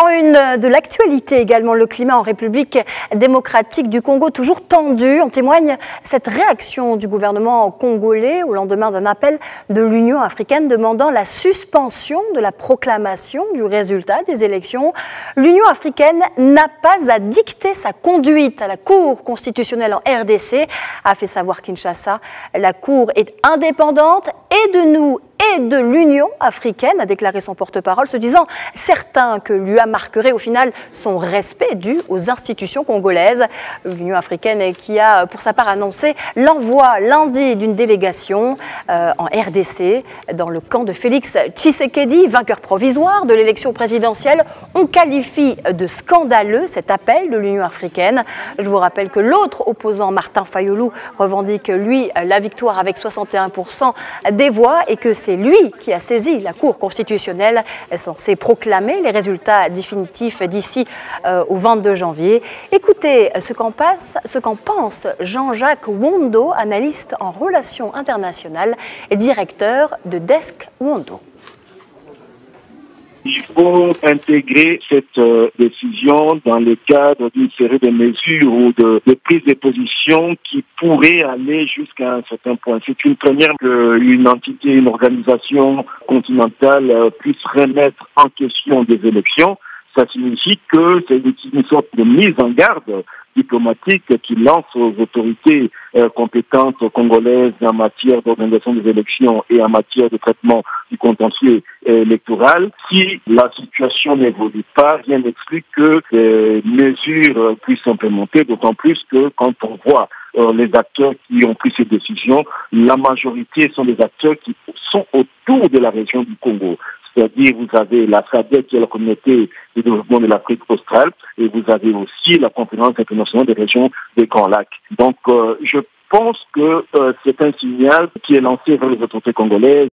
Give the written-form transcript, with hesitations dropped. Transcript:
En une de l'actualité également, le climat en République démocratique du Congo toujours tendu. En témoigne cette réaction du gouvernement congolais au lendemain d'un appel de l'Union africaine demandant la suspension de la proclamation du résultat des élections. L'Union africaine n'a pas à dicter sa conduite à la Cour constitutionnelle en RDC, a fait savoir Kinshasa. La Cour est indépendante et de nous et de l'Union africaine, a déclaré son porte-parole, se disant certain que l'UA marquerait au final son respect dû aux institutions congolaises. L'Union africaine qui a pour sa part annoncé l'envoi lundi d'une délégation en RDC dans le camp de Félix Tshisekedi, vainqueur provisoire de l'élection présidentielle. On qualifie de scandaleux cet appel de l'Union africaine. Je vous rappelle que l'autre opposant, Martin Fayulu, revendique lui la victoire avec 61% des voix et que c'est lui qui a saisi la Cour constitutionnelle censée proclamer les résultats définitifs d'ici au 22 janvier. Écoutez ce qu'en pense Jean-Jacques Wondo, analyste en relations internationales et directeur de Desk Wondo. Il faut intégrer cette décision dans le cadre d'une série de mesures ou de prise de position qui pourraient aller jusqu'à un certain point. C'est une première qu'une entité, une organisation continentale puisse remettre en question des élections. Ça signifie que c'est une sorte de mise en garde diplomatique qui lance aux autorités compétentes congolaises en matière d'organisation des élections et en matière de traitement du contentieux électoral. Si la situation n'évolue pas, rien n'exclut que les mesures puissent s'implémenter, d'autant plus que quand on voit les acteurs qui ont pris ces décisions, la majorité sont des acteurs qui sont autour de la région du Congo. C'est-à-dire, vous avez la SADC, qui est la communauté de développement de l'Afrique australe, et vous avez aussi la conférence internationale des régions des Grands Lacs. Donc, je pense que c'est un signal qui est lancé vers les autorités congolaises.